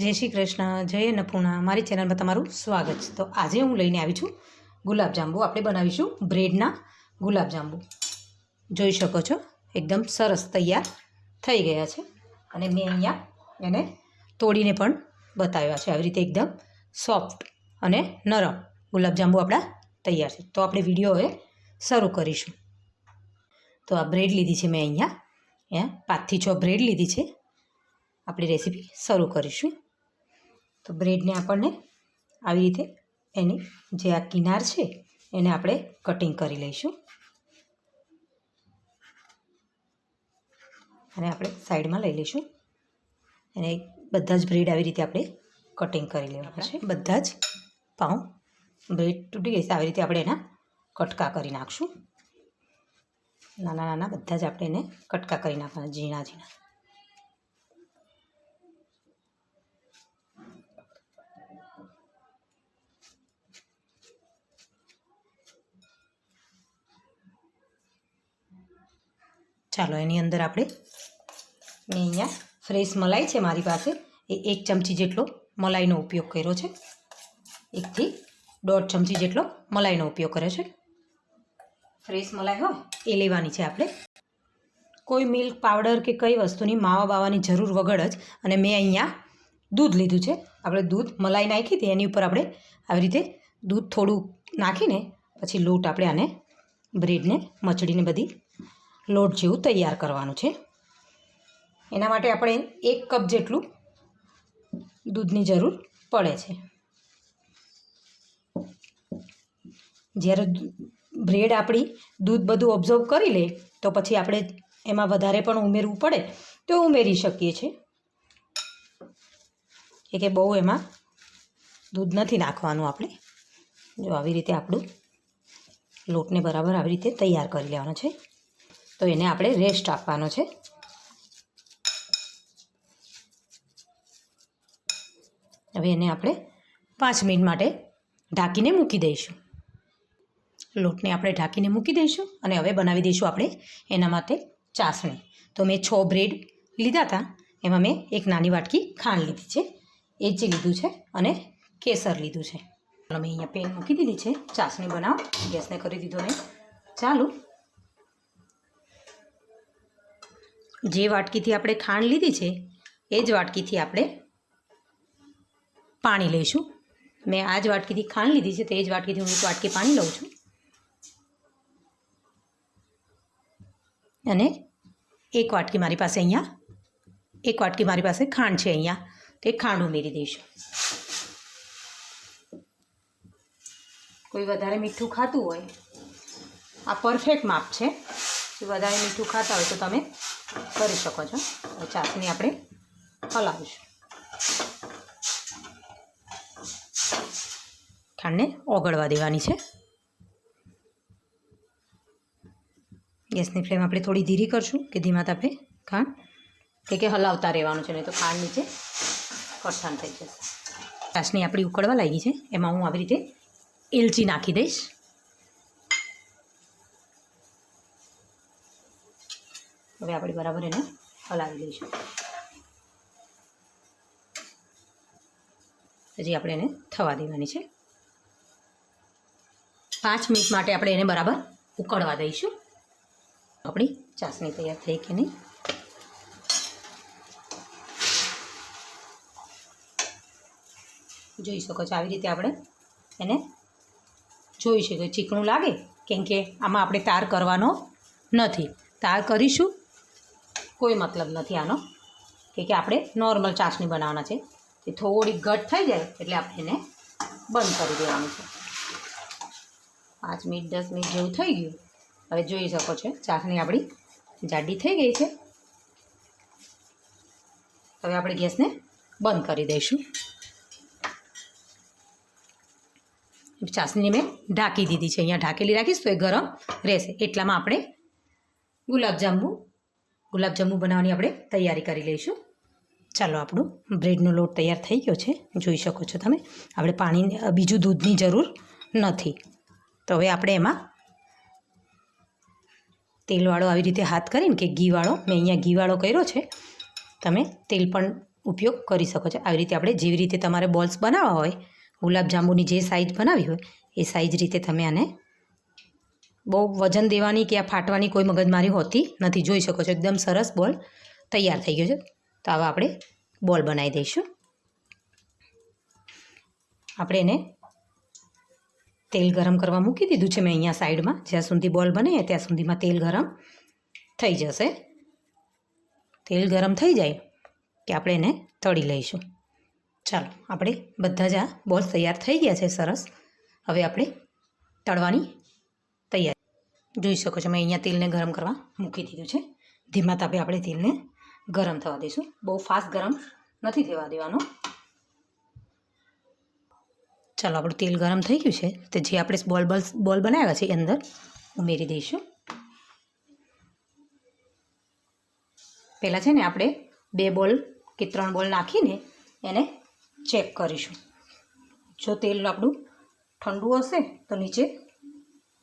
જય શ્રી કૃષ્ણ, જય અન્નપૂર્ણા. મારી ચેનલમાં તમારું સ્વાગત છે. તો આજે હું લઈને આવી છું ગુલાબજાંબુ. આપણે બનાવીશું બ્રેડના ગુલાબજાંબુ. જોઈ શકો છો એકદમ સરસ તૈયાર થઈ ગયા છે. અને મેં અહીંયા એને તોડીને પણ બતાવ્યા છે. આવી રીતે એકદમ સોફ્ટ અને નરમ ગુલાબજાંબુ આપણા તૈયાર છે. તો આપણે વિડીયો હવે શરૂ કરીશું. તો આ બ્રેડ લીધી છે મેં અહીંયા 5 થી 6 બ્રેડ લીધી છે. આપણી રેસીપી શરૂ કરીશું. તો બ્રેડને આપણને આવી રીતે એની જે આ કિનાર છે એને આપણે કટિંગ કરી લઈશું. અને આપણે સાઈડમાં લઈ લઈશું. અને બધા જ બ્રેડ આવી રીતે આપણે કટિંગ કરી લેવાના છે. બધા જ પાઉં બ્રેડ તૂટી ગઈ છે આવી રીતે આપણે એના કટકા કરી નાખશું. નાના નાના બધા જ આપણે એને કટકા કરી નાખવાના, ઝીણા ઝીણા. ચાલો એની અંદર આપણે મેં અહીંયા ફ્રેશ મલાઈ છે મારી પાસે, એ 1 ચમચી જેટલો મલાઈનો ઉપયોગ કર્યો છે. 1 થી 1.5 ચમચી જેટલો મલાઈનો ઉપયોગ કર્યો છે. ફ્રેશ મલાઈ હોય એ લેવાની છે આપણે. કોઈ મિલ્ક પાવડર કે કઈ વસ્તુની માવા બાવાની જરૂર વગર જ. અને મેં અહીંયા દૂધ લીધું છે. આપણે દૂધ મલાઈ નાખી હતી એની ઉપર આપણે આવી રીતે દૂધ થોડું નાખીને પછી લોટ આપણે આને બ્રેડને મચડીને બધી લોટ જેવું તૈયાર કરવાનું છે. એના માટે આપણે 1 કપ જેટલું દૂધની જરૂર પડે છે. જ્યારે બ્રેડ આપણી દૂધ બધું ઓબ્ઝર્વ કરી લે તો પછી આપણે એમાં વધારે પણ ઉમેરવું પડે તો ઉમેરી શકીએ છીએ. કે બહુ એમાં દૂધ નથી નાખવાનું આપણે. જો આવી રીતે આપણું લોટને બરાબર આવી રીતે તૈયાર કરી લેવાનો છે. તો એને આપણે રેસ્ટ આપવાનો છે. હવે એને આપણે 5 મિનિટ માટે ઢાંકીને મૂકી દઈશું. લોટને આપણે ઢાંકીને મૂકી દઈશું. અને હવે બનાવી દઈશું આપણે એના માટે ચાસણી. તો મેં 6 બ્રેડ લીધા હતા, એમાં મેં 1 નાની વાટકી ખાંડ લીધી છે, એ જ લીધું છે, અને કેસર લીધું છે. મેં અહીંયા પેન મૂકી દીધી છે ચાસણી બનાવો. ગેસને કરી દીધો મેં ચાલુ. જે વાટકીથી આપણે ખાંડ લીધી છે એ જ વાટકીથી આપણે પાણી લઈશું. મેં આ જ વાટકીથી ખાંડ લીધી છે તો એ જ વાટકીથી હું 1 વાટકી પાણી લઉં છું. અને 1 વાટકી મારી પાસે અહીંયા 1 વાટકી મારી પાસે ખાંડ છે અહીંયા, તો એ ખાંડ ઉમેરી દઈશું. કોઈ વધારે મીઠું ખાતું હોય, આ પરફેક્ટ માપ છે. જો વધારે મીઠું ખાતા હોય તો તમે કરી શકો છો. ચાસણી આપણે હલાવીશું. ખાંડને ઓગળવા દેવાની છે. ગેસની ફ્લેમ આપણે થોડી ધીરી કરશું કે ધીમા તાપે ખાંડ કે હલાવતા રહેવાનું છે, નહીં તો ખાંડ નીચે કઠણ થઈ જશે. ચાસણી આપણી ઉકળવા લાગી છે, એમાં હું આવી રીતે એલચી નાખી દઈશ. હવે આપણે બરાબર એને હલાવી લઈશું. હજી આપણે એને થવા દેવાની છે. 5 મિનિટ માટે આપણે એને બરાબર ઉકળવા દઈશું. આપણી ચાસણી તૈયાર થઈ કે નહીં. જોઈ શકો છો આવી રીતે આપણે એને જોઈ શકો. ચીકણું લાગે કેમ કે આમાં આપણે તાર કરવાનો નથી. તાર કરીશું કોઈ મતલબ નથી આનો, કે આપણે નોર્મલ ચાસણી બનાવવાના છે. એ થોડી ઘટ થઈ જાય એટલે આપણે એને બંધ કરી દેવાનું છે. 5 મિનિટ 10 મિનિટ જેવું થઈ ગયું. હવે જોઈ શકો છો ચાસણી આપણી જાડી થઈ ગઈ છે. હવે આપણે ગેસને બંધ કરી દઈશું. ચાસણી મેં ઢાંકી દીધી છે. અહીંયા ઢાંકેલી રાખીશ તો એ ગરમ રહેશે. એટલામાં આપણે ગુલાબજાંબુ બનાવવાની આપણે તૈયારી કરી લઈશું. ચાલો આપણું બ્રેડનો લોટ તૈયાર થઈ ગયો છે. જોઈ શકો છો તમે. આપણે પાણી બીજું દૂધની જરૂર નથી. તો હવે આપણે એમાં તેલવાળો આવી રીતે હાથ કરીને કે ઘીવાળો, મેં અહીંયા ઘીવાળો કર્યો છે, તમે તેલ પણ ઉપયોગ કરી શકો છો. આવી રીતે આપણે જેવી રીતે તમારે બોલ્સ બનાવવા હોય, ગુલાબજાંબુની જે સાઇઝ બનાવી હોય એ સાઇઝ રીતે તમે આને, બહુ વજન દેવાની કે આ ફાટવાની કોઈ મગજમારી હોતી નથી. જોઈ શકો છો એકદમ સરસ બોલ તૈયાર થઈ ગયો છે. તો આવા આપણે બોલ બનાવી દઈશું. આપણે એને તેલ ગરમ કરવા મૂકી દીધું છે મેં અહીંયા સાઈડમાં. જ્યાં સુધી બોલ બને ત્યાં સુધીમાં તેલ ગરમ થઈ જશે. તેલ ગરમ થઈ જાય કે આપણે એને તળી લઈશું. ચાલો, આપણે બધા જ આ બોલ્સ તૈયાર થઈ ગયા છે સરસ. હવે આપણે તળવાની તૈયારી. જોઈ શકો છો મેં અહીંયા તેલને ગરમ કરવા મૂકી દીધું છે. ધીમા તાપે આપણે તેલને ગરમ થવા દઈશું. બહુ ફાસ્ટ ગરમ નથી થવા દેવાનું. ચાલો, આપણું તેલ ગરમ થઈ ગયું છે. તો જે આપણે બોલ બનાવ્યા છે એ અંદર ઉમેરી દઈશું. પહેલાં છે ને આપણે 2 બોલ કે 3 બોલ નાખીને એને ચેક કરીશું. જો તેલ આપણું ઠંડુ હશે તો નીચે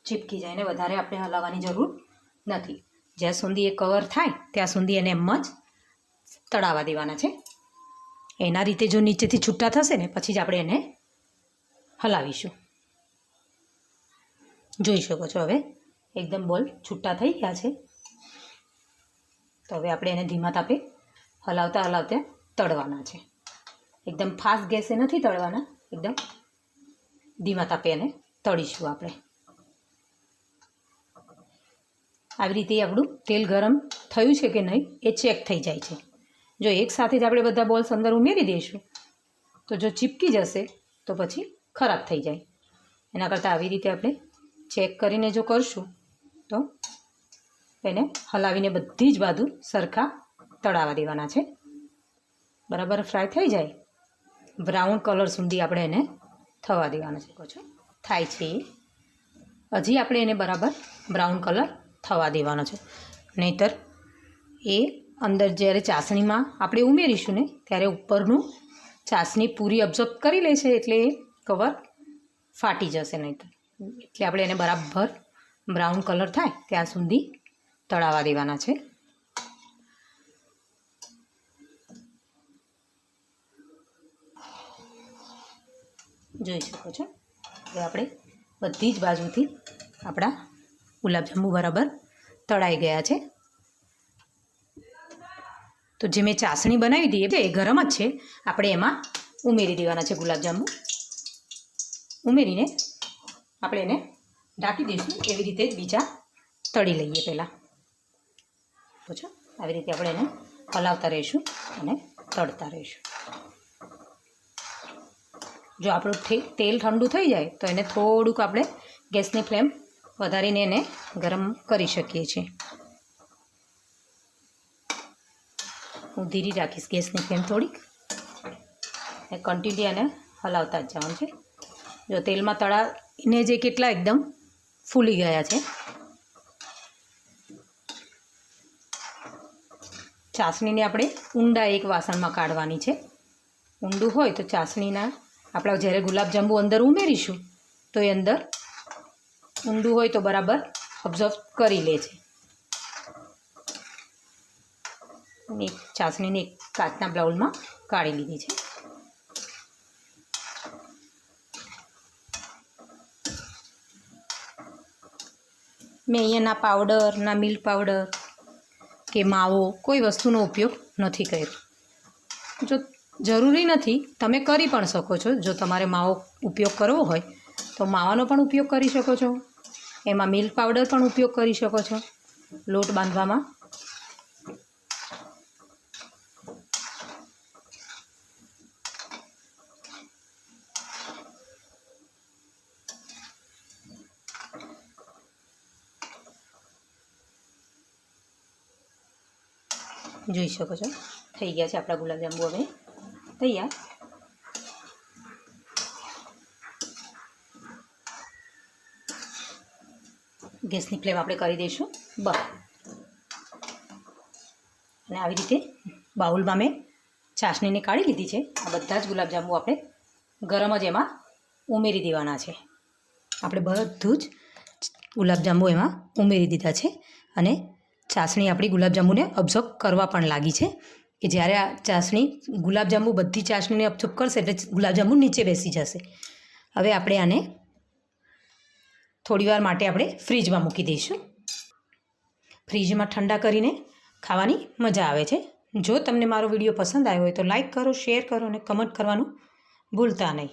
ચીપકી જાય, એને વધારે આપણે હલાવવાની જરૂર નથી. જ્યાં સુધી એ કવર થાય ત્યાં સુધી એને એમ જ તળાવવા દેવાના છે. એના રીતે જો નીચેથી છૂટા થશે ને પછી જ આપણે એને હલાવીશું. જોઈ શકો છો હવે એકદમ બોલ છૂટા થઈ ગયા છે. તો હવે આપણે એને ધીમા તાપે હલાવતા હલાવતા તળવાના છે. એકદમ ફાસ્ટ ગેસે નથી તળવાના, એકદમ ધીમા તાપે એને તળીશું આપણે. આવી રીતે આપણું તેલ ગરમ થયું છે કે નહીં એ ચેક થઈ જાય છે. જો એકસાથે જ આપણે બધા બોલ્સ અંદર ઉમેરી દઈશું તો જો ચીપકી જશે તો પછી ખરાબ થઈ જાય. એના કરતાં આવી રીતે આપણે ચેક કરીને જો કરશું તો એને હલાવીને બધી જ બાજુ સરખા તળાવવા દેવાના છે. બરાબર ફ્રાય થઈ જાય, બ્રાઉન કલર સુધી આપણે એને થવા દેવાના છે. કહો છો થાય છે, હજી આપણે એને બરાબર બ્રાઉન કલર થવા દેવાનો છે. નહીંતર એ અંદર જ્યારે ચાસણીમાં આપણે ઉમેરીશું ને ત્યારે ઉપરનું ચાસણી પૂરી અબ્ઝોર્બ કરી લે છે એટલે એ કવર ફાટી જશે નહીં. એટલે આપણે એને બરાબર બ્રાઉન કલર થાય ત્યાં સુધી તળાવવા દેવાના છે. જોઈ શકો છો હવે આપણે બધી જ બાજુથી આપણા ગુલાબજાંબુ બરાબર તળાઈ ગયા છે. તો જે મેં ચાસણી બનાવી હતી એ ગરમ જ છે, આપણે એમાં ઉમેરી દેવાના છે. ગુલાબજાંબુ ઉમેરીને આપણે એને ઢાંકી દઈશું. એવી રીતે જ બીજા તળી લઈએ પહેલાં. પૂછો આવી રીતે આપણે એને હલાવતા રહીશું અને તળતા રહીશું. જો આપણું તેલ ઠંડુ થઈ જાય તો એને થોડુંક આપણે ગેસની ફ્લેમ વધારીને એને ગરમ કરી શકીએ છીએ. હું ધીરી રાખીશ ગેસની ફ્લેમ થોડીક, અને કન્ટિન્યુ એને હલાવતા જ જવાનું છે. જો તેલમાં તળાને જે કેટલા એકદમ ફૂલી ગયા છે. ચાસણીને આપણે ઊંડા એક વાસણમાં કાઢવાની છે. ઊંડું હોય તો ચાસણીના આપણા જ્યારે ગુલાબજાંબુ અંદર ઉમેરીશું તો એ અંદર ઊંડું હોય તો બરાબર અબ્ઝોર્વ કરી લે છે. એક ચાસણીને એક કાચના બાઉલમાં કાઢી લીધી છે. મેં અહીંયા ના પાવડર, ના મિલ્ક પાવડર કે માવો કોઈ વસ્તુનો ઉપયોગ નથી કર્યો. જો જરૂરી નથી, તમે કરી પણ શકો છો. જો તમારે માવો ઉપયોગ કરવો હોય તો માવાનો પણ ઉપયોગ કરી શકો છો. એમાં મિલ્ક પાવડર પણ ઉપયોગ કરી શકો છો લોટ બાંધવામાં. જોઈ શકો છો થઈ ગયા છે આપણા ગુલાબજાંબુ હવે તૈયાર. ગેસની ફ્લેમ આપણે કરી દઈશું બંધ. અને આવી રીતે બાઉલમાં મેં ચાસણીને કાઢી લીધી છે. આ બધા જ ગુલાબજાંબુ આપણે ગરમ જ એમાં ઉમેરી દેવાના છે. આપણે બધું જ ગુલાબજાંબુ એમાં ઉમેરી દીધા છે અને ચાસણી આપણી ગુલાબજાંબુને અબ્ઝોર્બ કરવા પણ લાગી છે. કે જ્યારે આ ચાસણી ગુલાબજાંબુ બધી ચાસણીને અપચૂપ કરશે એટલે ગુલાબજાંબુ નીચે બેસી જશે. હવે આપણે આને થોડીવાર માટે આપણે ફ્રીજમાં મૂકી દઈશું. ફ્રીજમાં ઠંડા કરીને ખાવાની મજા આવે છે. જો તમને મારો વિડીયો પસંદ આવ્યો હોય તો લાઈક કરો, શેર કરો અને કમેન્ટ કરવાનું ભૂલતા નહીં.